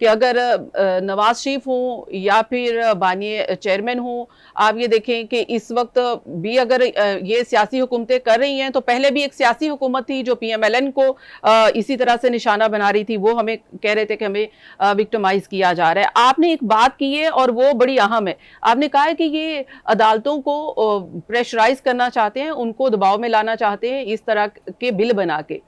کہ اگر نواز شریف ہوں یا پھر بانیے چیئرمین ہوں، آپ یہ دیکھیں کہ اس وقت بھی اگر یہ سیاسی حکومتیں کر رہی ہیں تو پہلے بھی ایک سیاسی حکومت تھی جو پی ایم ایل این کو اسی طرح سے نشانہ بنا رہی تھی، وہ ہمیں کہہ رہے تھے کہ ہمیں وکٹمائز کیا جا رہا ہے۔ آپ نے ایک بات کی ہے اور وہ بڑی اہم ہے، آپ نے کہا ہے کہ یہ عدالتوں کو پریشرائز کرنا چاہتے ہیں، ان کو دباؤ میں لانا چاہتے ہیں اس طرح کے بل بنا کے۔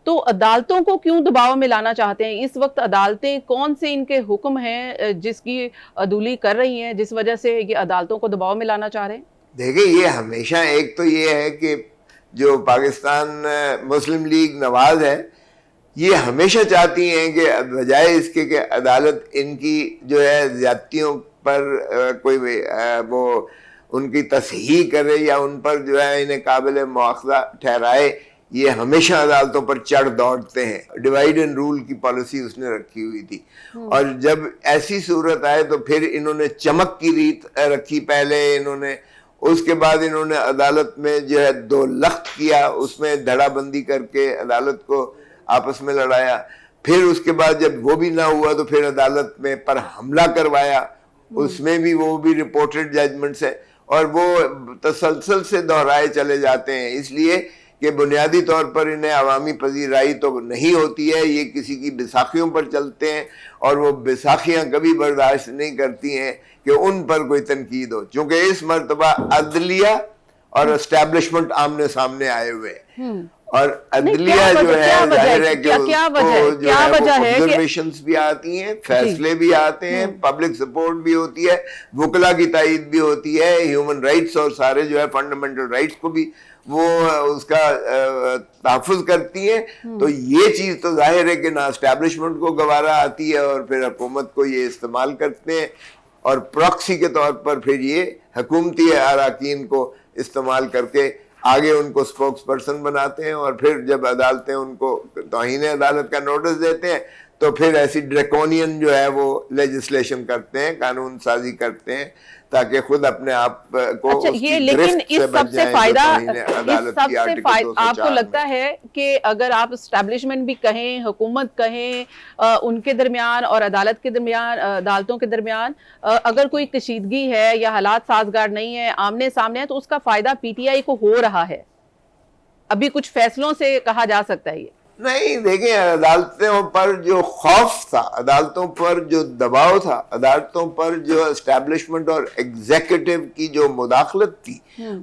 تو عدالتوں کو کیوں دباؤ میں لانا چاہتے ہیں؟ اس وقت عدالتیں کون سے ان کے حکم ہیں جس کی عدولی کر رہی ہیں جس وجہ سے یہ عدالتوں کو دباؤ میں لانا چاہ رہے ہیں؟ دیکھیں، یہ ہمیشہ ایک تو یہ ہے کہ جو پاکستان مسلم لیگ نواز ہے، یہ ہمیشہ چاہتی ہیں کہ بجائے اس کے کہ عدالت ان کی جو ہے زیادتیوں پر کوئی وہ ان کی تصحیح کرے یا ان پر جو ہے انہیں قابل مواخذہ ٹھہرائے، یہ ہمیشہ عدالتوں پر چڑھ دوڑتے ہیں۔ ڈیوائیڈ اینڈ رول کی پالیسی اس نے رکھی ہوئی تھی، اور جب ایسی صورت آئے تو پھر انہوں نے چمک کی ریت رکھی پہلے انہوں نے، اس کے بعد انہوں نے عدالت میں جو ہے دو لخت کیا، اس میں دھڑا بندی کر کے عدالت کو آپس میں لڑایا، پھر اس کے بعد جب وہ بھی نہ ہوا تو پھر عدالت میں پر حملہ کروایا، اس میں بھی وہ بھی رپورٹڈ ججمنٹس ہے، اور وہ تسلسل سے دہرائے چلے جاتے ہیں، اس لیے کہ بنیادی طور پر انہیں عوامی پذیرائی تو نہیں ہوتی ہے، یہ کسی کی بیساکھیوں پر چلتے ہیں، اور وہ بیساکھیاں کبھی برداشت نہیں کرتی ہیں کہ ان پر کوئی تنقید ہو، چونکہ اس مرتبہ عدلیہ اور اسٹیبلشمنٹ آمنے سامنے آئے ہوئے ہیں، اور عدلیہ جو ہے ظاہر ہے کہ آبزرویشنز بھی آتی ہیں، فیصلے بھی آتے ہیں، پبلک سپورٹ بھی ہوتی ہے، وکلا کی تائید بھی ہوتی ہے، ہیومن رائٹس اور سارے جو ہے فنڈامنٹل رائٹس کو بھی وہ اس کا تحفظ کرتی ہیں، تو یہ چیز تو ظاہر ہے کہ نہ اسٹیبلشمنٹ کو گوارا آتی ہے، اور پھر حکومت کو یہ استعمال کرتے ہیں، اور پراکسی کے طور پر پھر یہ حکومتی اراکین کو استعمال کر کے آگے ان کو سپوکس پرسن بناتے ہیں، اور پھر جب عدالتیں ان کو توہین عدالت کا نوٹس دیتے ہیں تو پھر ایسی ڈریکونین جو ہے وہ لیجسلیشن کرتے ہیں، قانون سازی کرتے ہیں، تاکہ خود اپنے آپ کو اس کی گرفت سے بچ جائیں جو توہین عدالت کی آرٹیکل 204 آپ کو لگتا ہے کہ اگر آپ اسٹیبلشمنٹ بھی کہیں، حکومت کہیں، ان کے درمیان اور عدالت کے درمیان، عدالتوں کے درمیان اگر کوئی کشیدگی ہے یا حالات سازگار نہیں ہے، آمنے سامنے ہے، تو اس کا فائدہ پی ٹی آئی کو ہو رہا ہے؟ ابھی کچھ فیصلوں سے کہا جا سکتا ہے یہ؟ نہیں، دیکھیں، عدالتوں پر جو خوف تھا، عدالتوں پر جو دباؤ تھا، عدالتوں پر جو اسٹیبلشمنٹ اور ایگزیکٹو کی جو مداخلت تھی،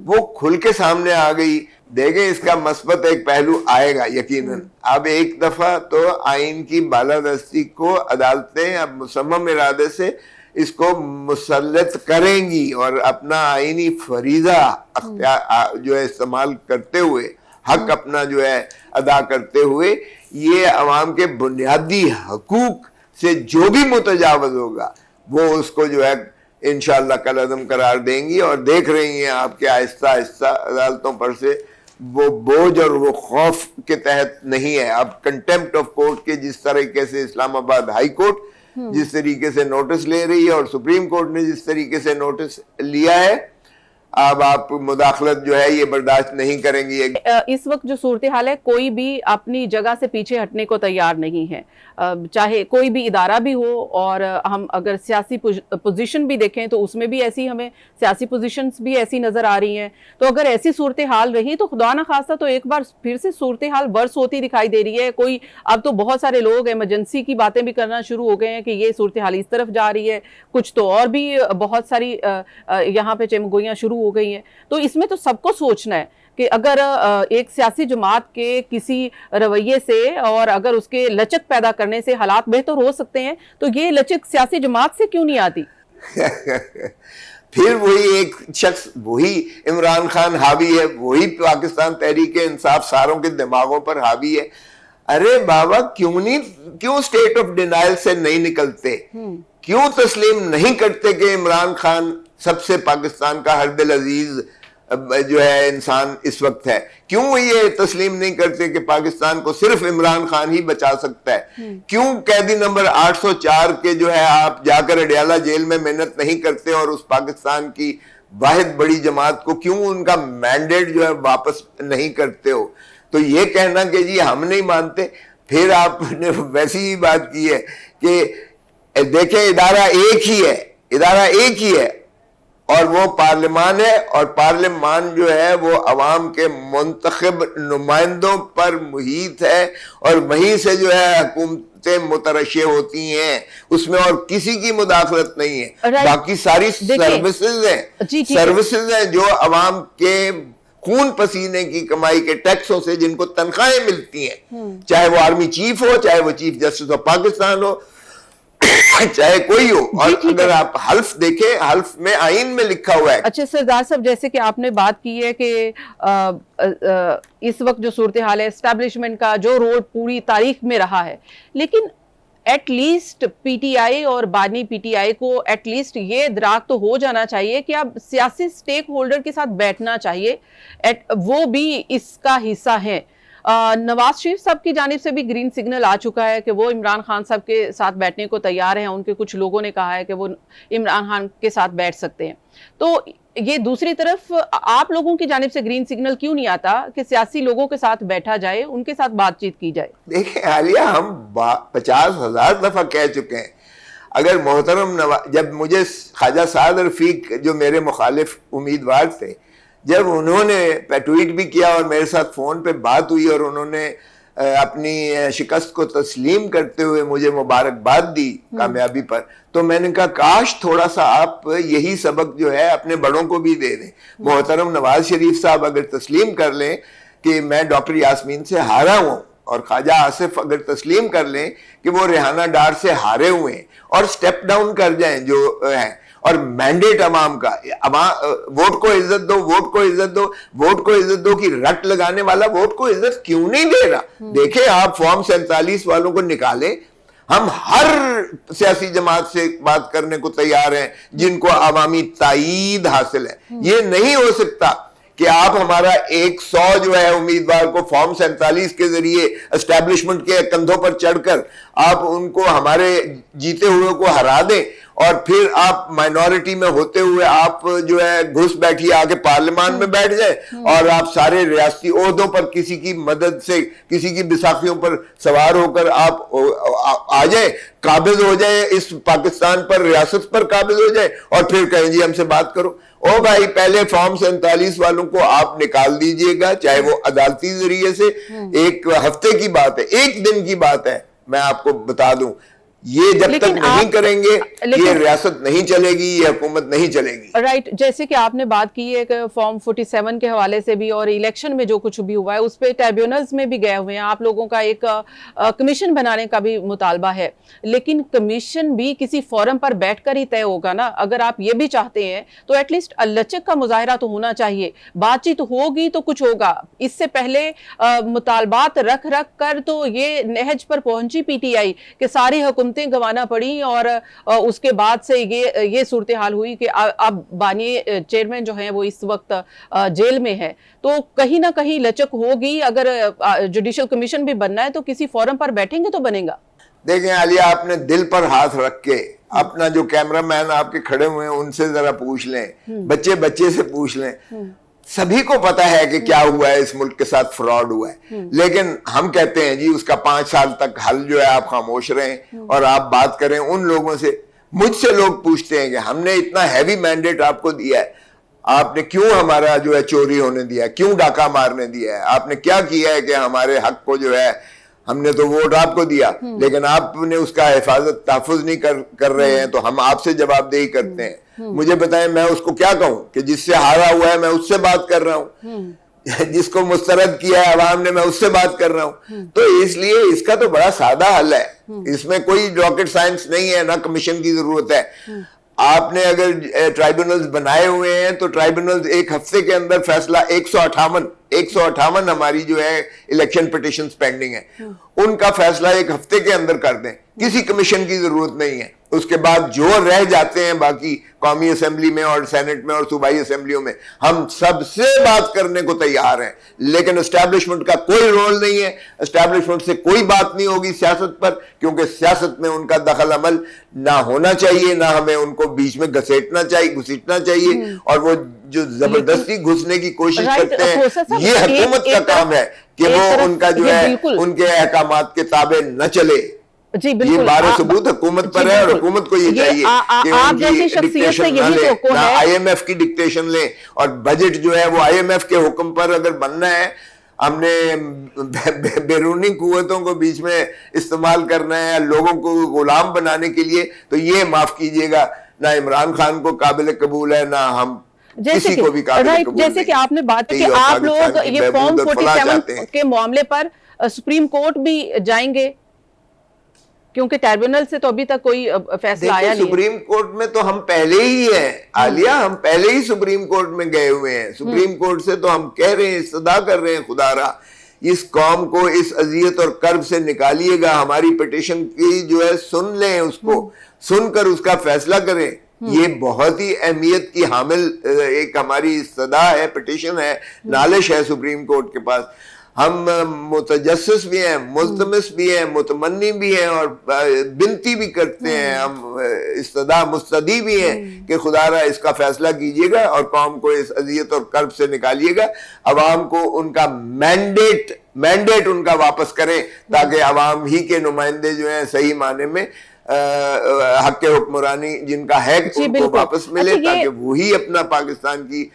وہ کھل کے سامنے آ گئی۔ دیکھیں، اس کا مثبت ایک پہلو آئے گا یقیناً۔ اب ایک دفعہ تو آئین کی بالادستی کو عدالتیں اب مصمم ارادے سے اس کو مسلط کریں گی، اور اپنا آئینی فریضہ جو ہے استعمال کرتے ہوئے، حق اپنا جو ہے ادا کرتے ہوئے، یہ عوام کے بنیادی حقوق سے جو بھی متجاوز ہوگا وہ اس کو جو ہے انشاءاللہ کل عدم قرار دیں گی، اور دیکھ رہی ہیں آپ کے آہستہ آہستہ عدالتوں پر سے وہ بوجھ اور وہ خوف کے تحت نہیں ہے۔ اب کنٹیمپٹ آف کورٹ کے جس طریقے سے اسلام آباد ہائی کورٹ جس طریقے سے نوٹس لے رہی ہے، اور سپریم کورٹ نے جس طریقے سے نوٹس لیا ہے، اب آپ مداخلت جو ہے یہ برداشت نہیں کریں گی۔ اس وقت جو صورتحال ہے، کوئی بھی اپنی جگہ سے پیچھے ہٹنے کو تیار نہیں ہے، چاہے کوئی بھی ادارہ بھی ہو، اور ہم اگر سیاسی پوزیشن بھی دیکھیں تو اس میں بھی ایسی ہمیں سیاسی پوزیشنز بھی ایسی نظر آ رہی ہیں۔ تو اگر ایسی صورتحال رہی تو خدا نہ خواستہ تو ایک بار پھر سے صورتحال برس ہوتی دکھائی دے رہی ہے۔ کوئی اب تو بہت سارے لوگ ایمرجنسی کی باتیں بھی کرنا شروع ہو گئے ہیں کہ یہ صورتحال اس طرف جا رہی ہے، کچھ تو اور بھی بہت ساری یہاں پہ چمگوئیاں شروع ہو گئی ہیں۔ تو اس میں تو سب کو سوچنا ہے کہ اگر ایک سیاسی جماعت کے کسی رویے سے اور اگر اس کے لچک پیدا کرنے سے حالات بہتر ہو سکتے ہیں، تو یہ لچک سیاسی جماعت سے کیوں نہیں آتی؟ پھر وہی ایک شخص، وہی عمران خان حاوی ہے، وہی پاکستان تحریک انصاف ساروں کے دماغوں پر حاوی ہے۔ ارے بابا، کیوں اسٹیٹ آف ڈینائل سے نہیں نکلتے؟ کیوں تسلیم نہیں کرتے کہ عمران خان سب سے پاکستان کا ہر دل عزیز جو ہے انسان اس وقت ہے؟ کیوں یہ تسلیم نہیں کرتے کہ پاکستان کو صرف عمران خان ہی بچا سکتا ہے؟ کیوں قیدی نمبر 804 کے جو ہے آپ جا کر اڈیالہ جیل میں محنت نہیں کرتے، اور اس پاکستان کی واحد بڑی جماعت کو کیوں ان کا مینڈیٹ جو ہے واپس نہیں کرتے ہو؟ تو یہ کہنا کہ جی ہم نہیں مانتے، پھر آپ نے ویسی ہی بات کی ہے کہ دیکھیں ادارہ ایک ہی ہے اور وہ پارلیمان ہے, اور پارلیمان جو ہے وہ عوام کے منتخب نمائندوں پر محیط ہے, اور وہیں سے جو ہے حکومتیں مترشح ہوتی ہیں, اس میں اور کسی کی مداخلت نہیں ہے. باقی ساری سروسز ہیں جو عوام کے خون پسینے کی کمائی کے ٹیکسوں سے جن کو تنخواہیں ملتی ہیں, چاہے وہ آرمی چیف ہو, چاہے وہ چیف جسٹس آف پاکستان ہو, چاہے کوئی ہو. اور اگر آپ حلف دیکھیں, حلف میں آئین میں لکھا ہوا ہے. اچھا سردار صاحب, جیسے کہ آپ نے بات کی ہے کہ اس وقت جو صورتحال ہے, اسٹیبلشمنٹ کا جو رول پوری تاریخ میں رہا ہے, لیکن at least P T I اور بانی پی ٹی آئی کو ایٹ لیسٹ یہ ادراک تو ہو جانا چاہیے کہ اب سیاسی سٹیک ہولڈر کے ساتھ بیٹھنا چاہیے, وہ بھی اس کا حصہ ہیں. نواز شریف صاحب کی جانب سے بھی گرین سگنل آ چکا ہے کہ وہ عمران خان صاحب کے ساتھ بیٹھنے کو تیار ہیں. ان کے کچھ لوگوں نے کہا ہے کہ وہ عمران خان کے ساتھ بیٹھ سکتے ہیں. تو یہ دوسری طرف آپ لوگوں کی جانب سے گرین سگنل کیوں نہیں آتا کہ سیاسی لوگوں کے ساتھ بیٹھا جائے, ان کے ساتھ بات چیت کی جائے؟ دیکھیں عالیہ, ہم 50,000 دفعہ کہہ چکے ہیں. اگر محترم جب مجھے خواجہ سعد رفیق جو میرے مخالف امیدوار تھے, جب انہوں نے ٹویٹ بھی کیا اور میرے ساتھ فون پہ بات ہوئی اور انہوں نے اپنی شکست کو تسلیم کرتے ہوئے مجھے مبارکباد دی کامیابی پر, تو میں نے کہا کاش تھوڑا سا آپ یہی سبق جو ہے اپنے بڑوں کو بھی دے دیں. محترم نواز شریف صاحب اگر تسلیم کر لیں کہ میں ڈاکٹر یاسمین سے ہارا ہوں, اور خواجہ آصف اگر تسلیم کر لیں کہ وہ ریحانہ ڈار سے ہارے ہوئے ہیں, اور سٹیپ ڈاؤن کر جائیں جو ہیں, اور مینڈیٹ عوام کا, ووٹ کو عزت دو, ووٹ کو عزت دو, ووٹ کو عزت دو کی رٹ لگانے والا ووٹ کو عزت کیوں نہیں دے رہا؟ دیکھیں آپ فارم 47 والوں کو نکالیں, ہم ہر سیاسی جماعت سے بات کرنے کو تیار ہیں جن کو عوامی تائید حاصل ہے. یہ نہیں ہو سکتا کہ آپ ہمارا 100 جو ہے امیدوار کو فارم 47 کے ذریعے اسٹیبلشمنٹ کے کندھوں پر چڑھ کر آپ ان کو ہمارے جیتے ہوئے کو ہرا دیں, اور پھر آپ مائنورٹی میں ہوتے ہوئے آپ جو ہے گھس بیٹھیے آگے پارلیمان میں بیٹھ جائیں, اور آپ سارے ریاستی عہدوں پر کسی کی مدد سے, کسی کی بساخیوں پر سوار ہو کر آپ آ جائیں, قابض ہو جائیں, اس پاکستان پر, ریاست پر قابض ہو جائیں, اور پھر کہیں جی ہم سے بات کرو. او بھائی, پہلے فارم 47 والوں کو آپ نکال دیجئے گا, چاہے وہ عدالتی ذریعے سے. ایک ہفتے کی بات ہے, ایک دن کی بات ہے, میں آپ کو بتا دوں. یہ جب تک نہیں کریں گے یہ ریاست نہیں چلے گی, یہ حکومت نہیں چلے گی. رائٹ, جیسے کہ آپ نے بات کی ہے کہ فارم 47 کے حوالے سے بھی, اور الیکشن میں جو کچھ بھی ہوا ہے اس پہ ٹریبیونلز میں بھی گئے ہوئے ہیں. آپ لوگوں کا ایک کمیشن بنانے کا بھی مطالبہ ہے, لیکن کمیشن بھی کسی فورم پر بیٹھ کر ہی طے ہوگا نا. اگر آپ یہ بھی چاہتے ہیں تو ایٹ لیسٹ لچک کا مظاہرہ تو ہونا چاہیے, بات چیت ہوگی تو کچھ ہوگا. اس سے پہلے مطالبات رکھ کر تو یہ نہج پر پہنچی پی ٹی آئی کہ ساری حکومتیں گوانا پڑی, اور اس کے بعد سے یہ صورتحال ہوئی کہ اب بانی چیئرمین جو ہیں وہ اس وقت جیل میں ہے. تو کہیں نہ کہیں لچک ہوگی. اگر جوڈیشل کمیشن بھی بننا ہے تو کسی فورم پر بیٹھیں گے تو بنے گا. دیکھیں عالیہ, آپ نے دل پر ہاتھ رکھ کے اپنا جو کیمرہ مین آپ کے کھڑے ہوئے ہیں ان سے ذرا پوچھ لیں, بچے سے پوچھ لیں, سبھی کو پتا ہے کہ کیا ہوا ہے, اس ملک کے ساتھ فراڈ ہوا ہے. لیکن ہم کہتے ہیں جی اس کا 5 سال تک حل جو ہے آپ خاموش رہیں اور آپ بات کریں ان لوگوں سے. مجھ سے لوگ پوچھتے ہیں کہ ہم نے اتنا ہیوی مینڈیٹ آپ کو دیا ہے, آپ نے کیوں ہمارا جو ہے چوری ہونے دیا ہے, کیوں ڈاکہ مارنے دیا ہے, آپ نے کیا کیا ہے کہ ہمارے حق کو جو ہے, ہم نے تو ووٹ آپ کو دیا لیکن آپ نے اس کا حفاظت تحفظ نہیں کر رہے ہیں, تو ہم آپ سے جواب دہی کرتے ہیں. مجھے بتائیں میں اس کو کیا کہوں کہ جس سے ہارا ہوا ہے میں اس سے بات کر رہا ہوں, جس کو مسترد کیا ہے عوام نے میں اس سے بات کر رہا ہوں. تو اس لیے اس کا تو بڑا سادہ حل ہے, اس میں کوئی راکٹ سائنس نہیں ہے, نہ کمیشن کی ضرورت ہے. آپ نے اگر ٹرائبونلز بنائے ہوئے ہیں تو ٹرائبونلز ایک ہفتے کے اندر فیصلہ 158 ہماری جو ہے الیکشن پٹیشنز پینڈنگ ہیں, ان کا فیصلہ ایک ہفتے کے اندر کر دیں. کسی کمیشن کی ضرورت نہیں ہے. اس کے بعد جو رہ جاتے ہیں باقی قومی اسمبلی میں اور سینٹ میں اور صوبائی اسمبلیوں میں, ہم سب سے بات کرنے کو تیار ہیں. لیکن اسٹیبلشمنٹ کا کوئی رول نہیں ہے, اسٹیبلشمنٹ سے کوئی بات نہیں ہوگی سیاست پر, کیونکہ سیاست میں ان کا دخل عمل نہ ہونا چاہیے, نہ ہمیں ان کو بیچ میں گھسیٹنا چاہیے. اور وہ جو زبردستی گھسنے کی کوشش کرتے ہیں, یہ حکومت کا کام ہے کہ وہ ان کا جو ہے ان کے احکامات کے تابع نہ چلے. جی بالکل، یہ بارہ ثبوت حکومت پر ہے، اور حکومت کو یہ چاہیے کہ آپ جیسی شخصیت سے یہی توقع ہے، آئی ایم ایف کی ڈکٹیشن لیں، اور بجٹ جو ہے وہ آئی ایم ایف کے حکم پر اگر بننا ہے، ہم نے بیرونی قوتوں کو بیچ میں استعمال کرنا ہے لوگوں کو غلام بنانے کے لیے، تو یہ معاف کیجئے گا، نہ عمران خان کو قابل قبول ہے، نہ ہم کسی کو بھی قابل قبول نہیں۔ جیسے کہ آپ نے بات کی کہ آپ لوگ یہ فارم 47 کے معاملے پر سپریم کورٹ بھی جائیں گے، کیونکہ ٹریبیونل سے تو ابھی تک کوئی فیصلہ آیا نہیں ہے۔ سپریم کورٹ میں تو ہم پہلے ہی ہیں عالیہ، ہم پہلے ہی سپریم کورٹ میں گئے ہوئے ہیں، سپریم کورٹ سے تو ہم کہہ رہے ہیں، استدعا کر رہے ہیں، خدا را اس قوم کو اس اذیت اور کرب سے نکالیے گا، ہماری پٹیشن کی جو ہے سن لیں، اس کو سن کر اس کا فیصلہ کریں۔ یہ بہت ہی اہمیت کی حامل ایک ہماری استدعا ہے، پٹیشن ہے، نالش ہے سپریم کورٹ کے پاس۔ ہم متجسس بھی ہیں، ملتمس بھی ہیں، متمنی بھی ہیں، اور بنتی بھی کرتے ہیں، ہم استدعا مستدعی بھی ہیں کہ خدا را اس کا فیصلہ کیجئے گا اور قوم کو اس اذیت اور کرب سے نکالیے گا، عوام کو ان کا مینڈیٹ ان کا واپس کریں، تاکہ عوام ہی کے نمائندے جو ہیں صحیح معنی میں حق حکمرانی جن کا ہے ان کو واپس ملے، تاکہ وہی اپنا پاکستان کی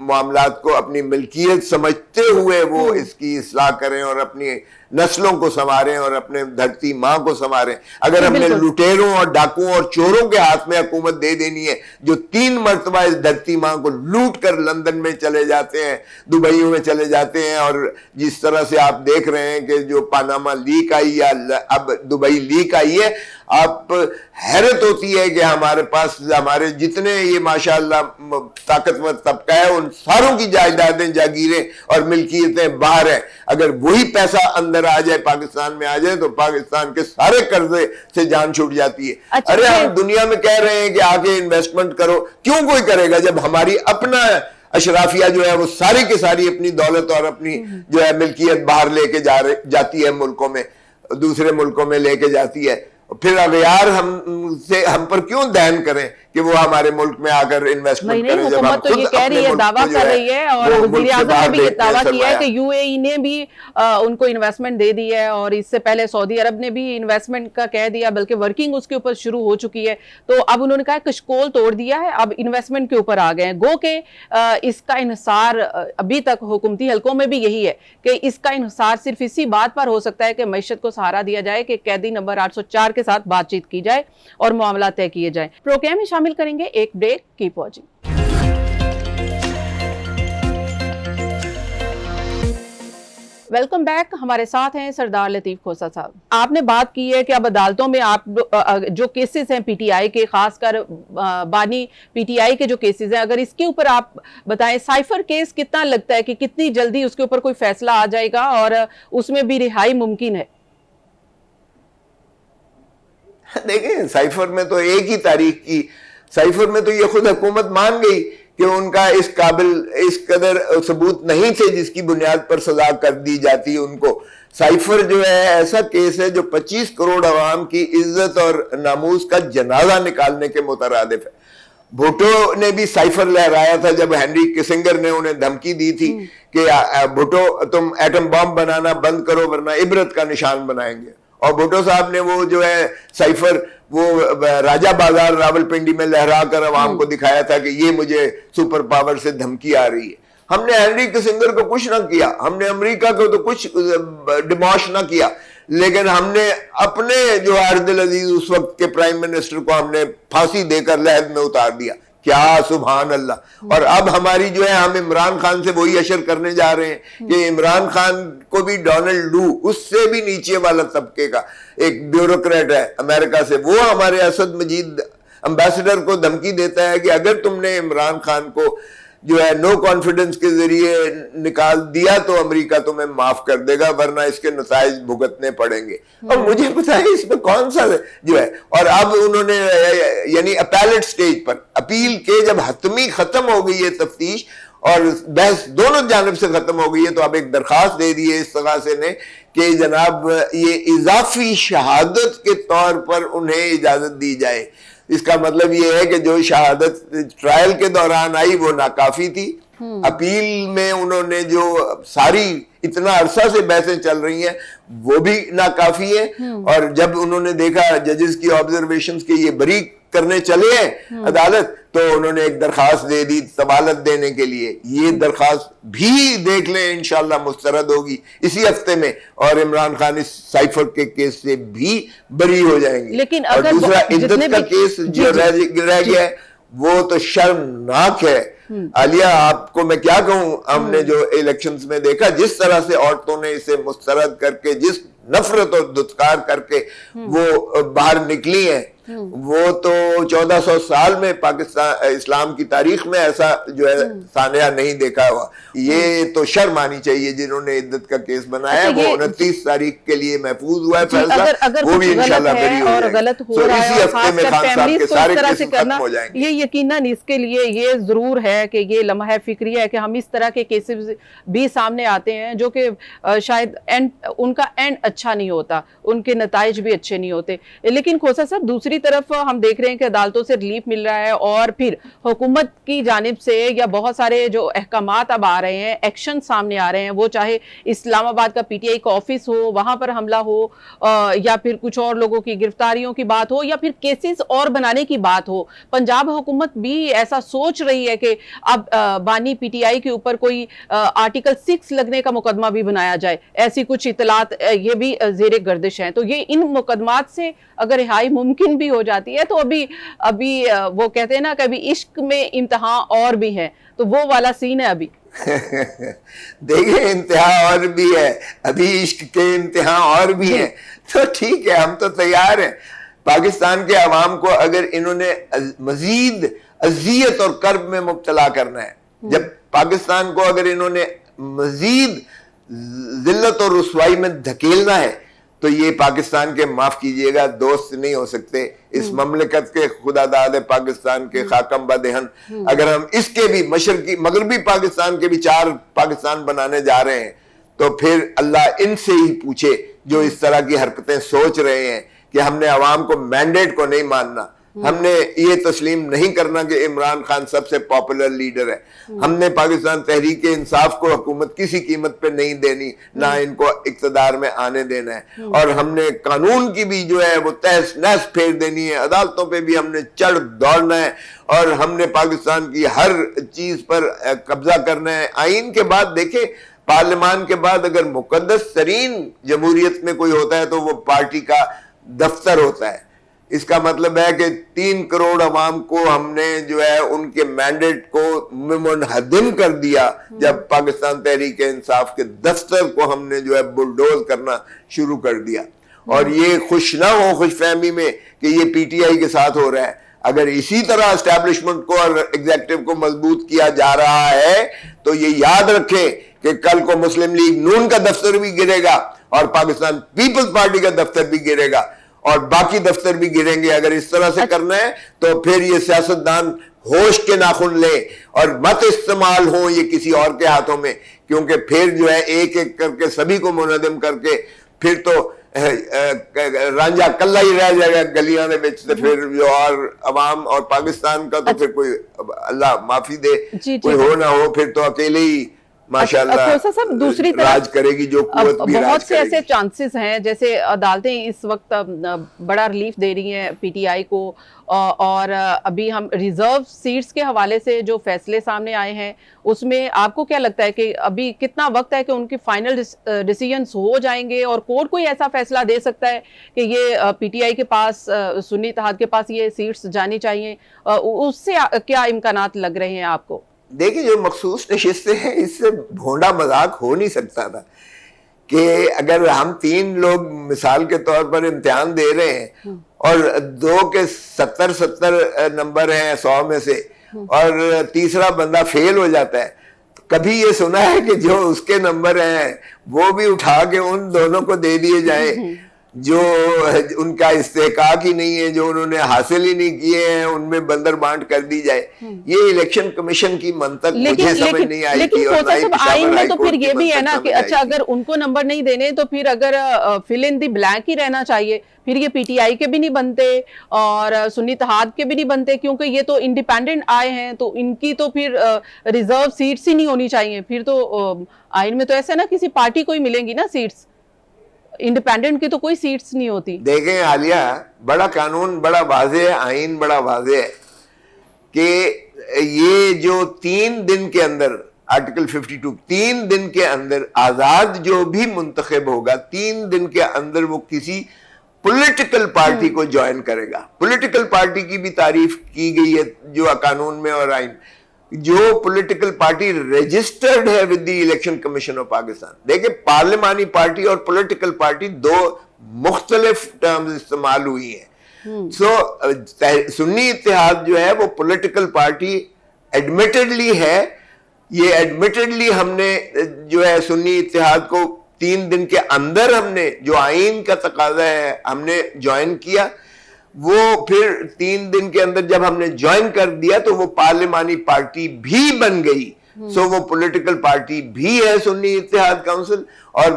معاملات کو اپنی ملکیت سمجھتے ہوئے وہ اس کی اصلاح کریں اور اپنی نسلوں کو سنواریں اور اپنے دھرتی ماں کو سنواریں۔ اگر ہم نے لٹیروں اور ڈاکوؤں اور چوروں کے ہاتھ میں حکومت دے دینی ہے، جو 3 مرتبہ اس دھرتی ماں کو لوٹ کر لندن میں چلے جاتے ہیں، دبئیوں میں چلے جاتے ہیں، اور جس طرح سے آپ دیکھ رہے ہیں کہ جو پاناما لیک آئی یا اب دبئی لیک آئی ہے، آپ حیرت ہوتی ہے کہ ہمارے پاس ہمارے جتنے یہ ماشاءاللہ طاقتور طبقہ ہے، ان ساروں کی جائیدادیں، جاگیریں اور ملکیتیں باہر ہیں۔ اگر وہی پیسہ اندر آ جائے، پاکستان میں آ جائے، تو پاکستان کے سارے قرضے سے جان چھوٹ جاتی ہے۔ ارے ہم دنیا میں کہہ رہے ہیں کہ آگے انویسٹمنٹ کرو، کیوں کوئی کرے گا جب ہماری اپنا اشرافیہ جو ہے وہ ساری کی ساری اپنی دولت اور اپنی جو ہے ملکیت باہر لے کے جاتی ہے، ملکوں میں، دوسرے ملکوں میں لے کے جاتی ہے۔ پھر اغیار ہم پر کیوں دین کریں کہ وہ ہمارے ملک میں آ کر انویسٹمنٹ کریں، جب ہم حکومت تو یہ کہہ رہی ہے، دعویٰ کر رہی ہے، اور وزیر اعظم نے بھی یہ دعویٰ کیا ہے کہ یو اے ای نے بھی ان کو انویسٹمنٹ دے دی ہے، اور اس سے پہلے سعودی عرب نے بھی انویسٹمنٹ کا کہہ دیا، بلکہ ورکنگ اس کے اوپر شروع ہو چکی ہے۔ تو اب انہوں نے کہا کشکول توڑ دیا ہے، اب انویسٹمنٹ کے اوپر آ گئے ہیں۔ گو کہ اس کا انحصار ابھی تک حکومتی حلقوں میں بھی یہی ہے کہ اس کا انحصار صرف اسی بات پر ہو سکتا ہے کہ معیشت کو سہارا دیا جائے، کہ قیدی نمبر 804 کے ساتھ بات چیت کی جائے اور معاملات طے کیے جائیں۔ پروگرام میں شامل کریں گے ایک break, keep watching. Welcome back, ہمارے ساتھ ہیں سردار لطیف کھوسہ صاحب۔ آپ نے بات کی ہے کہ اب عدالتوں میں آپ جو کیسز ہیں پی ٹی آئی کے، خاص کر بانی پی ٹی آئی کے جو کیسز ہیں، اگر اس کے اوپر آپ بتائیں سائفر کیس کتنا لگتا ہے کہ کتنی جلدی اس کے اوپر کوئی فیصلہ آ جائے گا اور اس میں بھی رہائی ممکن ہے؟ دیکھیں سائفر میں تو ایک ہی تاریخ کی، سائفر میں تو یہ خود حکومت مان گئی کہ ان کا اس قابل اس قدر ثبوت نہیں تھے جس کی بنیاد پر سزا کر دی جاتی ان کو۔ سائفر جو ہے ایسا کیس ہے جو 25 کروڑ عوام کی عزت اور ناموس کا جنازہ نکالنے کے مترادف ہے۔ بھٹو نے بھی سائفر لہرایا تھا جب ہینری کسنگر نے انہیں دھمکی دی تھی کہ بھٹو تم ایٹم بم بنانا بند کرو ورنہ عبرت کا نشان بنائیں گے، اور بھٹو صاحب نے وہ جو ہے سائفر وہ راجہ بازار راولپنڈی میں لہرا کر عوام کو دکھایا تھا کہ یہ مجھے سپر پاور سے دھمکی آ رہی ہے۔ ہم نے ہینری کسنگر کو کچھ نہ کیا، ہم نے امریکہ کو تو کچھ ڈیموش نہ کیا، لیکن ہم نے اپنے جو عبد العزیز اس وقت کے پرائم منسٹر کو ہم نے پھانسی دے کر لحد میں اتار دیا۔ کیا سبحان اللہ! اور اب ہماری جو ہے ہم عمران خان سے وہی اشر کرنے جا رہے ہیں کہ عمران خان کو بھی ڈونلڈ لو، اس سے بھی نیچے والا طبقے کا ایک بیوروکریٹ ہے امریکہ سے، وہ ہمارے اسد مجید امبیسڈر کو دھمکی دیتا ہے کہ اگر تم نے عمران خان کو جو ہے نو کانفیڈنس کے ذریعے نکال دیا تو امریکہ تمہیں معاف کر دے گا ورنہ اس کے نتائج بھگتنے پڑیں گے۔ اور مجھے پتا ہے اس میں کون سا جو ہے، اور اب انہوں نے یعنی اپیلٹ سٹیج پر اپیل کے جب حتمی ختم ہو گئی ہے تفتیش اور بحث دونوں جانب سے ختم ہو گئی ہے، تو اب ایک درخواست دے دی ہے اس ثقافت نے کہ جناب یہ اضافی شہادت کے طور پر انہیں اجازت دی جائے۔ اس کا مطلب یہ ہے کہ جو شہادت ٹرائل کے دوران آئی وہ ناکافی تھی، اپیل میں انہوں نے جو ساری اتنا عرصہ سے بحثیں چل رہی ہیں وہ بھی ناکافی ہے. اور جب انہوں نے دیکھا ججز کی آبزرویشنز کے یہ بری کرنے چلے ہیں عدالت, تو انہوں نے ایک درخواست دے دی ضمانت دینے کے لیے. یہ درخواست بھی دیکھ لیں انشاءاللہ مسترد ہوگی اسی ہفتے میں, اور عمران خان اس سائفر کے کیس سے بھی بری ہو جائیں گے. لیکن اور اگر دوسرا عدت کا کیس جو رہ گیا ہے وہ تو شرمناک ہے. عالیہ آپ کو میں کیا کہوں, ہم نے جو الیکشنز میں دیکھا جس طرح سے عورتوں نے اسے مسترد کر کے, جس نفرت اور دھتکار کر کے وہ باہر نکلی ہیں, وہ تو 1400 سال میں پاکستان اسلام کی تاریخ میں ایسا جو ہے سانحہ نہیں دیکھا ہوا. یہ تو شرم آنی چاہیے جنہوں نے عدت کا کیس بنایا ہے. وہ 29 تاریخ کے لیے محفوظ ہوا ہے فیصلہ, وہ بھی انشاءاللہ بری ہو جائے گا. تو اسی ہفتے میں خان صاحب کے سارے کیس ختم ہو جائیں گے. یہ یقیناً اس کے لیے یہ ضرور ہے کہ یہ لمحہ فکری ہے کہ ہم اس طرح کے کیسز بھی سامنے آتے ہیں جو کہ شاید ان کا اینڈ اچھا نہیں ہوتا, ان کے نتائج بھی اچھے نہیں ہوتے. لیکن کھوسا صاحب دوسری طرف ہم دیکھ رہے ہیں کہ عدالتوں سے ریلیف مل رہا ہے, اور پھر حکومت کی جانب سے یا بہت سارے جو احکامات اب آ رہے ہیں, ایکشن سامنے آ رہے ہیں, وہ چاہے اسلام آباد کا پی ٹی آئی کا آفس ہو, وہاں پر حملہ ہو, یا پھر کچھ اور لوگوں کی گرفتاریوں کی بات ہو, یا پھر کیسز اور بنانے کی بات ہو. پنجاب حکومت بھی ایسا سوچ رہی ہے کہ اب بانی پی ٹی آئی کے اوپر کوئی آرٹیکل 6 لگنے کا مقدمہ بھی بنایا جائے. ایسی کچھ اطلاعات یہ بھی زیر گردش ہیں. تو یہ ان مقدمات سے اگر رہائی ممکن بھی ہو جاتی ہے تو ابھی وہ کہتے ہیں نا کہ ابھی عشق میں امتحان اور بھی ہے, تو وہ والا سین ہے ابھی. دیکھیں انتہا اور بھی ہے, ابھی عشق کے امتحان اور بھی ہیں. تو ٹھیک ہے, ہم تو تیار ہیں. پاکستان کے عوام کو اگر انہوں نے مزید اذیت اور کرب میں مبتلا کرنا ہے, جب پاکستان کو اگر انہوں نے مزید ذلت اور رسوائی میں دھکیلنا ہے, تو یہ پاکستان کے معاف کیجئے گا دوست نہیں ہو سکتے. اس مملکت کے خدا داد پاکستان کے خاکم بدہن, اگر ہم اس کے بھی مشرقی مغربی پاکستان کے بھی 4 پاکستان بنانے جا رہے ہیں, تو پھر اللہ ان سے ہی پوچھے جو اس طرح کی حرکتیں سوچ رہے ہیں کہ ہم نے عوام کو مینڈیٹ کو نہیں ماننا, ہم نے یہ تسلیم نہیں کرنا کہ عمران خان سب سے پاپولر لیڈر ہے, ہم نے پاکستان تحریک انصاف کو حکومت کسی قیمت پہ نہیں دینی, نہ ان کو اقتدار میں آنے دینا ہے, اور ہم نے قانون کی بھی جو ہے وہ تہس نہس پھیر دینی ہے, عدالتوں پہ بھی ہم نے چڑھ دوڑنا ہے, اور ہم نے پاکستان کی ہر چیز پر قبضہ کرنا ہے. آئین کے بعد دیکھیں, پارلیمان کے بعد اگر مقدس ترین جمہوریت میں کوئی ہوتا ہے تو وہ پارٹی کا دفتر ہوتا ہے. اس کا مطلب ہے کہ 3 کروڑ عوام کو ہم نے جو ہے ان کے مینڈیٹ کو منہدم کر دیا جب پاکستان تحریک انصاف کے دفتر کو ہم نے جو ہے بلڈوز کرنا شروع کر دیا. اور یہ خوش نہ ہو خوش فہمی میں کہ یہ پی ٹی آئی کے ساتھ ہو رہا ہے. اگر اسی طرح اسٹیبلشمنٹ کو اور ایگزیکٹو کو مضبوط کیا جا رہا ہے تو یہ یاد رکھیں کہ کل کو مسلم لیگ نون کا دفتر بھی گرے گا, اور پاکستان پیپلز پارٹی کا دفتر بھی گرے گا, اور باقی دفتر بھی گریں گے. اگر اس طرح سے کرنا ہے تو پھر یہ سیاستدان ہوش کے ناخن لیں اور مت استعمال ہوں یہ کسی اور کے ہاتھوں میں, کیونکہ پھر جو ہے ایک ایک کر کے سبھی کو منہدم کر کے پھر تو رانجھا کلا ہی رہ جائے گا گلیاں دے وچ, پھر جو اور عوام اور پاکستان کا تو پھر کوئی اللہ معافی دے کوئی ہو نہ ہو, پھر تو اکیلے ہی ماشاءاللہ دوسری راج کرے گی جو قوت بھی. بہت سے ایسے چانسز ہیں, جیسے عدالتیں اس وقت بڑا ریلیف دے رہی ہیں پی ٹی آئی کو, اور ابھی ہم ریزرو سیٹس کے حوالے سے جو فیصلے سامنے آئے ہیں اس میں آپ کو کیا لگتا ہے کہ ابھی کتنا وقت ہے کہ ان کی فائنل ڈیسیجنز ہو جائیں گے, اور کورٹ کوئی ایسا فیصلہ دے سکتا ہے کہ یہ پی ٹی آئی کے پاس, سنی اتحاد کے پاس یہ سیٹس جانی چاہیے, اس سے کیا امکانات لگ رہے ہیں آپ کو؟ دیکھیں جو مخصوص نشستیں ہیں اس سے بھونڈا مذاق ہو نہیں سکتا تھا کہ اگر ہم 3 لوگ مثال کے طور پر امتحان دے رہے ہیں اور 2 کے 70 نمبر ہیں 100 میں سے, اور تیسرا بندہ فیل ہو جاتا ہے, کبھی یہ سنا ہے کہ جو اس کے نمبر ہیں وہ بھی اٹھا کے ان دونوں کو دے دیے جائیں؟ جو ان کا استحقاق ہی نہیں ہے, جو انہوں نے حاصل ہی نہیں کیے ہیں, ان میں بندر بانٹ کر دی جائے. یہ الیکشن کمیشن کی منطق مجھے سمجھ نہیں آئی تھی. لیکن آئین میں تو پھر یہ بھی ہے نا کہ اچھا اگر ان کو نمبر نہیں دینے تو پھر اگر فل ان دی بلینک ہی رہنا چاہیے, پھر یہ پی ٹی آئی کے بھی نہیں بنتے اور سنی اتحاد کے بھی نہیں بنتے, کیونکہ یہ تو انڈیپینڈنٹ آئے ہیں تو ان کی تو پھر ریزرو سیٹس ہی نہیں ہونی چاہیے. پھر تو آئین میں تو ایسا نا کسی پارٹی کو ہی ملیں گی نا سیٹس, انڈیپینڈنٹ کی تو کوئی سیٹس نہیں ہوتی. دیکھیں عالیہ, بڑا قانون بڑا واضح ہے, آئین بڑا واضح ہے کہ یہ جو 3 دن کے اندر آرٹیکل 52 3 دن کے اندر آزاد جو بھی منتخب ہوگا 3 دن کے اندر وہ کسی پولیٹیکل پارٹی کو جوائن کرے گا. پولیٹیکل پارٹی کی بھی تعریف کی گئی ہے جو قانون میں اور آئین, جو پولیٹیکل پارٹی رجسٹرڈ ہے with the election commission of Pakistan. دیکھیں پارلیمانی پارٹی اور پولیٹیکل پارٹی 2 مختلف ٹرمز استعمال ہوئی ہیں. سنی اتحاد جو ہے وہ پولیٹیکل پارٹی ایڈمیٹڈلی ہے, یہ ایڈمیٹڈلی ہم نے جو ہے سنی اتحاد کو 3 دن کے اندر ہم نے جو آئین کا تقاضا ہے ہم نے جوائن کیا. وہ پھر 3 دن کے اندر جب ہم نے جوائن کر دیا تو وہ پارلیمانی پارٹی بھی بن گئی. وہ پولیٹیکل پارٹی بھی ہے سنی اتحاد کونسل اور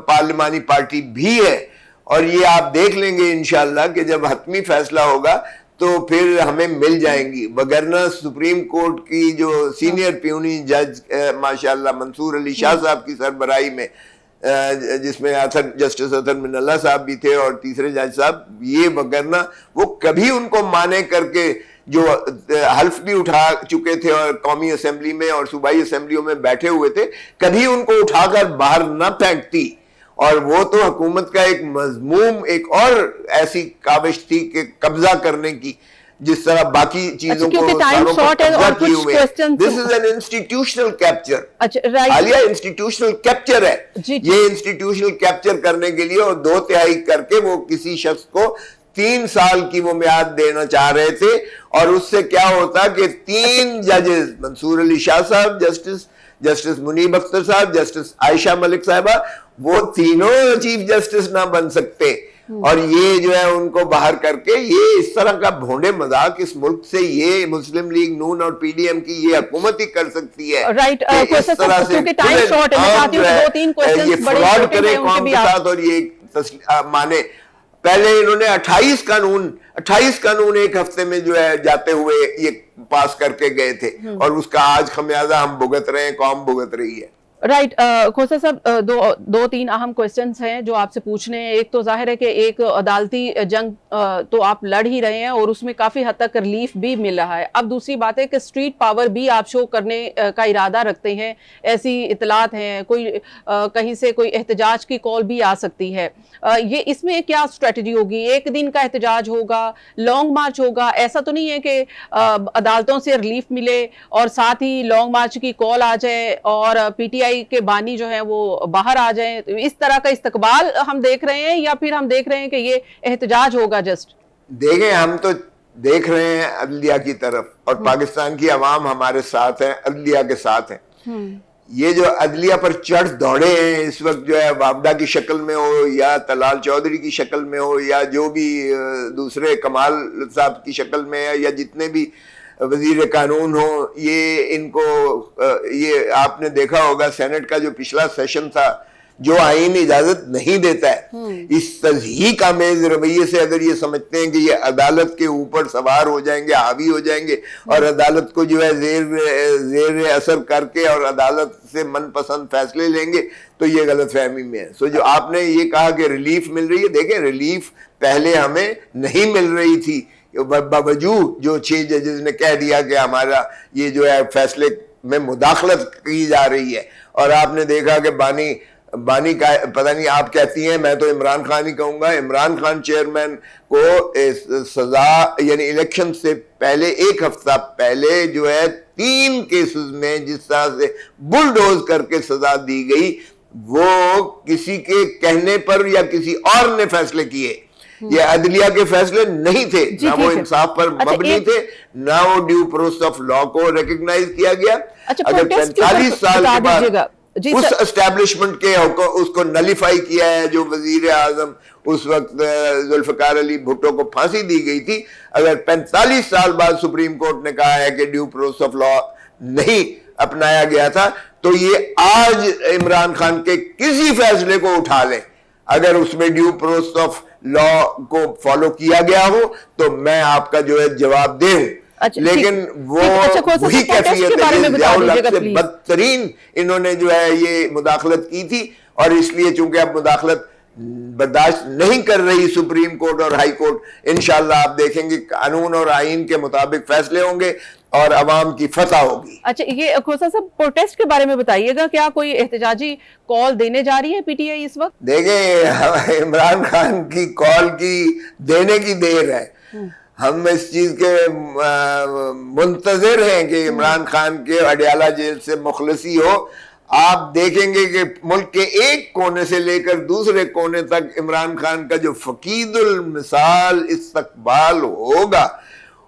پارلیمانی پارٹی بھی ہے. اور یہ آپ دیکھ لیں گے انشاءاللہ کہ جب حتمی فیصلہ ہوگا تو پھر ہمیں مل جائیں گی. وگرنہ سپریم کورٹ کی جو سینئر پیونی جج ماشاءاللہ منصور علی شاہ صاحب کی سربراہی میں, جس میں جسٹس اطہر من اللہ صاحب بھی تھے اور تیسرے جج صاحب, یہ وگرنہ وہ کبھی ان کو مانے کر کے جو حلف بھی اٹھا چکے تھے اور قومی اسمبلی میں اور صوبائی اسمبلیوں میں بیٹھے ہوئے تھے, کبھی ان کو اٹھا کر باہر نہ پھینکتی. اور وہ تو حکومت کا ایک مذموم ایک اور ایسی کاوش تھی کہ قبضہ کرنے کی, جس طرح باقی چیزوں کو قبضہ کیے ہوئے. This is an institutional capture. عالیہ انسٹیٹیوشنل کیپچر ہے. یہ انسٹیٹیوشنل کیپچر کرنے کے لیے اور 2/3 کر کے وہ کسی شخص کو 3 سال کی وہ میعاد دینا چاہ رہے تھے. اور اس سے کیا ہوتا کہ 3 ججز منصور علی شاہ صاحب, جسٹس منیب اختر صاحب, جسٹس عائشہ ملک صاحبہ, وہ تینوں چیف جسٹس نہ بن سکتے. اور یہ جو ہے ان کو باہر کر کے یہ اس طرح کا بھونڈے مذاق اس ملک سے یہ مسلم لیگ نون اور پی ڈی ایم کی یہ حکومت ہی کر سکتی ہے. اس طرح سے یہ فراڈ کرے قوم کے ساتھ اور یہ مانے. پہلے انہوں نے 28 قانون ایک ہفتے میں جو ہے جاتے ہوئے یہ پاس کر کے گئے تھے, اور اس کا آج خمیازہ ہم بھگت رہے ہیں, قوم بھگت رہی ہے. رائٹ. کھوسا صاحب, 2-3 اہم کوسچنز ہیں جو آپ سے پوچھنے ہیں. ایک تو ظاہر ہے کہ ایک عدالتی جنگ تو آپ لڑ ہی رہے ہیں اور اس میں کافی حد تک ریلیف بھی مل رہا ہے. اب دوسری بات ہے کہ اسٹریٹ پاور بھی آپ شو کرنے کا ارادہ رکھتے ہیں, ایسی اطلاعات ہیں, کوئی کہیں سے کوئی احتجاج کی کال بھی آ سکتی ہے. یہ اس میں کیا اسٹریٹجی ہوگی؟ 1 دن کا احتجاج ہوگا, لانگ مارچ ہوگا؟ ایسا تو نہیں ہے کہ عدالتوں سے ریلیف ملے اور ساتھ ہی لانگ مارچ کی کال آ جائے اور پی ٹی آئی کے بانی جو ہیں وہ باہر آ جائیں؟ اس طرح کا استقبال ہم دیکھ رہے ہیں یا پھر ہم دیکھ رہے ہیں کہ یہ احتجاج ہوگا؟ جسٹ دیکھیں, ہم تو دیکھ رہے ہیں عدلیہ کی طرف, اور پاکستان کی عوام ہمارے ساتھ ہے, عدلیہ کے ساتھ ہیں. یہ جو عدلیہ پر چڑھ دوڑے ہیں اس وقت, جو ہے وابڈا کی شکل میں ہو یا طلال چودھری کی شکل میں ہو یا جو بھی دوسرے کمال صاحب کی شکل میں ہے یا جتنے بھی وزیر قانون ہو, یہ ان کو یہ آپ نے دیکھا ہوگا سینٹ کا جو پچھلا سیشن تھا جو آئین اجازت نہیں دیتا ہے, اس تضحیق آمیز رویے سے اگر یہ سمجھتے ہیں کہ یہ عدالت کے اوپر سوار ہو جائیں گے, حاوی ہو جائیں گے اور عدالت کو جو ہے زیر اثر کر کے اور عدالت سے من پسند فیصلے لیں گے, تو یہ غلط فہمی میں ہے. جو آپ نے یہ کہا کہ ریلیف مل رہی ہے, دیکھیں ریلیف پہلے ہمیں نہیں مل رہی تھی, باوجود جو 6 ججز نے کہہ دیا کہ ہمارا یہ جو ہے فیصلے میں مداخلت کی جا رہی ہے. اور آپ نے دیکھا کہ بانی کا پتہ نہیں آپ کہتی ہیں, میں تو عمران خان ہی کہوں گا, عمران خان چیئرمین کو سزا یعنی الیکشن سے پہلے 1 ہفتہ پہلے جو ہے 3 کیسز میں جس طرح سے بلڈوز کر کے سزا دی گئی, وہ کسی کے کہنے پر یا کسی اور نے فیصلے کیے. یہ عدلیہ کے فیصلے نہیں تھے, نہ وہ انصاف پر مبنی تھے, نہ وہ ڈیو پروسیس آف لا کو ریکگنائز کیا گیا. اگر 45 سال کے بعد اس اسٹیبلشمنٹ کے اس کو نلیفائی کیا ہے. جو وزیر اعظم اس وقت ذوالفقار علی بھٹو کو پھانسی دی گئی تھی, اگر 45 سال بعد سپریم کورٹ نے کہا ہے کہ ڈیو پروسیس آف لا نہیں اپنایا گیا تھا, تو یہ آج عمران خان کے کسی فیصلے کو اٹھا لیں, اگر اس میں ڈیو پروسیس آف لا کو فالو کیا گیا ہو تو میں آپ کا جو ہے جواب دے ہوں. لیکن وہ وہی کیفیت ہے سے بدترین انہوں نے جو ہے یہ مداخلت کی تھی, اور اس لیے چونکہ اب مداخلت برداشت نہیں کر رہی سپریم کورٹ اور ہائی کورٹ, انشاءاللہ آپ دیکھیں گے قانون اور آئین کے مطابق فیصلے ہوں گے اور عوام کی فتح ہوگی. اچھا, یہ کھوسا صاحب پروٹیسٹ کے بارے میں بتائیے گا, کیا کوئی احتجاجی کال دینے جا رہی ہے پی ٹی آئی اس وقت؟ دیکھیں, عمران خان کی کال کی دینے کی دیر ہے. ہم اس چیز کے منتظر ہیں کہ عمران خان کے اڈیالہ جیل سے مخلصی ہو. آپ دیکھیں گے کہ ملک کے ایک کونے سے لے کر دوسرے کونے تک عمران خان کا جو فقید المثال استقبال ہوگا,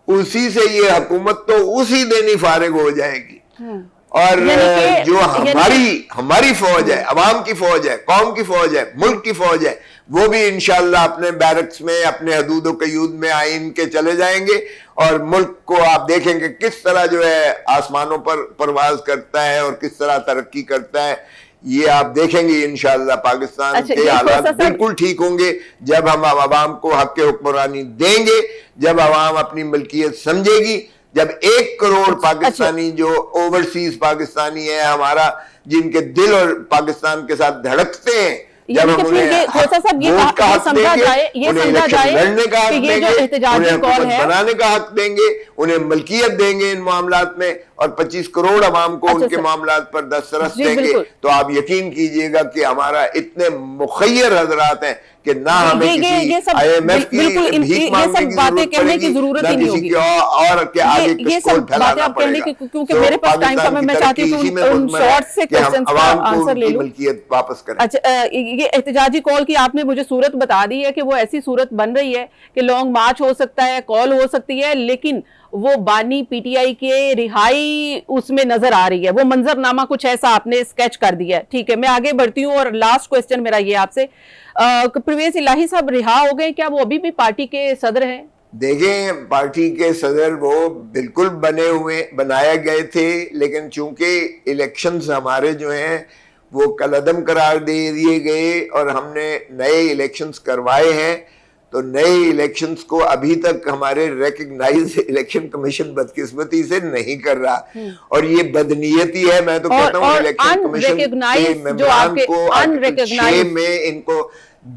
اسی سے یہ حکومت تو اسی دن ہی فارغ ہو جائے گی. اور جو ہماری فوج ہے, عوام کی فوج ہے, قوم کی فوج ہے, ملک کی فوج ہے, وہ بھی انشاءاللہ اپنے بیرکس میں, اپنے حدود و قیود میں آئین کے چلے جائیں گے, اور ملک کو آپ دیکھیں کہ کس طرح جو ہے آسمانوں پر پرواز کرتا ہے اور کس طرح ترقی کرتا ہے. یہ آپ دیکھیں گے انشاءاللہ پاکستان کے حالات بالکل ٹھیک ہوں گے جب ہم عوام کو حق حکمرانی دیں گے, جب عوام اپنی ملکیت سمجھے گی, جب 1 کروڑ پاکستانی جو اوورسیز پاکستانی ہے ہمارا, جن کے دل اور پاکستان کے ساتھ دھڑکتے ہیں, جب ہم انہیں ووٹ کا حق دیں گے, انہیں الیکشن لڑنے کا حق دیں گے, انہیں حکومت بنانے کا حق دیں گے, انہیں ملکیت دیں گے ان معاملات میں, اور 25 کروڑ عوام کو ان کے معاملات پر دسترس دیں گے, تو آپ یقین کیجئے گا کہ ہمارا اتنے مخیر حضرات ہیں کہ نہ ہمیں کسی آئی ایم ایف کی بھیک مانگنے کی ضرورت پڑے گی, نہ کسی کی اور کہ آگے کس کو پھیلانا پڑے گا. کیونکہ میرے پاس ٹائم کم ہے, میں چاہتی ہوں کہ ان شارٹ سے کوسچنز کا آنسر لے لوں. ملکیت واپس کریں. اچھا, یہ احتجاجی کال کی آپ نے مجھے صورت بتا دی ہے کہ وہ ایسی صورت بن رہی ہے کہ لانگ مارچ ہو سکتا ہے, کال ہو سکتی ہے, لیکن وہ بانی پی ٹی آئی کے رہائی اس میں نظر آ رہی ہے, وہ منظر نامہ کچھ ایسا آپ نے اسکیچ کر دیا ہے. ٹھیک ہے, میں آگے بڑھتی ہوں, اور لاسٹ کوسچن میرا یہ آپ سے, پرویز الہی صاحب رہا ہو گئے, کیا وہ ابھی بھی پارٹی کے صدر ہیں؟ دیکھیں, پارٹی کے صدر وہ بالکل بنائے گئے تھے, لیکن چونکہ الیکشنز ہمارے جو ہیں وہ کالعدم قرار دے دیے گئے اور ہم نے نئے الیکشنز کروائے ہیں, تو نئے الیکشنز کو ابھی تک ہمارے ریکگنائز الیکشن کمیشن بدقسمتی سے نہیں کر رہا, اور یہ بدنیتی ہے. میں تو کہتا ہوں الیکشن کمیشن کے ممبران کو آرٹیکل 6 میں ان کو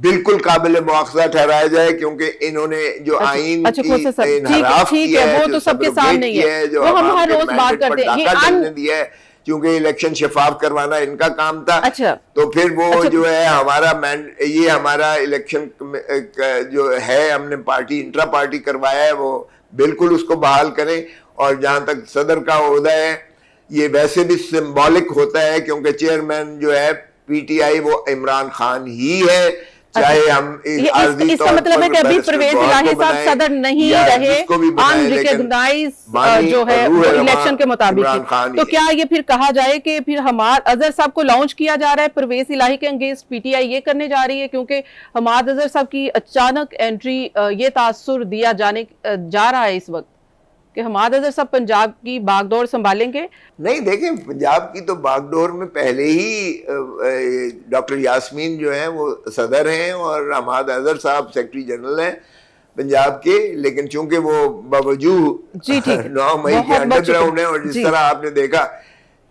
بالکل قابل مواخذہ ٹھہرایا جائے, کیونکہ انہوں نے جو آئین کی انحراف کیا ہے, جو سبروگیٹ کیا ہے, جو عوام کے مینڈیٹ پر ڈاکہ ڈالنے دیا ہے, چونکہ الیکشن شفاف کروانا ان کا کام تھا, تو پھر وہ جو ہے یہ ہمارا الیکشن جو ہے ہم نے پارٹی انٹرا پارٹی کروایا ہے, وہ بالکل اس کو بحال کریں. اور جہاں تک صدر کا عہدہ ہے, یہ ویسے بھی سمبولک ہوتا ہے, کیونکہ چیئرمین جو ہے پی ٹی آئی وہ عمران خان ہی ہے, چاہے ہم اس کا مطلب ہے کہ ابھی پرویز الہی صاحب صدر نہیں رہے, انریکگنائز جو ہے الیکشن کے مطابق. تو کیا یہ پھر کہا جائے کہ پھر حماد اظہر صاحب کو لانچ کیا جا رہا ہے پرویز الہی کے انگیسٹ پی ٹی آئی یہ کرنے جا رہی ہے, کیونکہ حماد اظہر صاحب کی اچانک انٹری, یہ تاثر دیا جا رہا ہے اس وقت کہ حماد اظہر صاحب پنجاب کی باغ ڈور سنبھالیں گے؟ نہیں, دیکھیں, پنجاب کی تو باغ ڈور میں پہلے ہی ڈاکٹر یاسمین جو ہیں وہ صدر ہیں, اور حماد اظہر صاحب سیکرٹری جنرل ہیں پنجاب کے, لیکن چونکہ وہ باوجود 9 مئی کے انڈر گراؤنڈ ہیں, اور جس طرح آپ نے دیکھا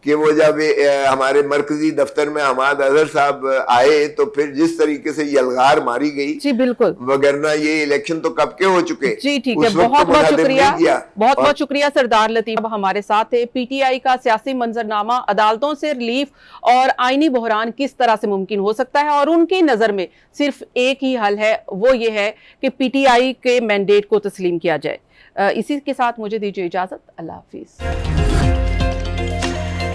کہ وہ جب ہمارے مرکزی دفتر میں حماد اظہر صاحب آئے تو پھر جس طریقے سے یلغار ماری گئی, جی بالکل, وگرنہ یہ الیکشن تو کب کے ہو چکے. جی ٹھیک ہے, بہت بہت شکریہ, بہت بہت شکریہ سردار لطیف ہمارے ساتھ ہے. پی ٹی آئی کا سیاسی منظرنامہ, عدالتوں سے ریلیف اور آئینی بحران کس طرح سے ممکن ہو سکتا ہے, اور ان کی نظر میں صرف ایک ہی حل ہے, وہ یہ ہے کہ پی ٹی آئی کے مینڈیٹ کو تسلیم کیا جائے. اسی کے ساتھ مجھے دیجیے اجازت, اللہ حافظ.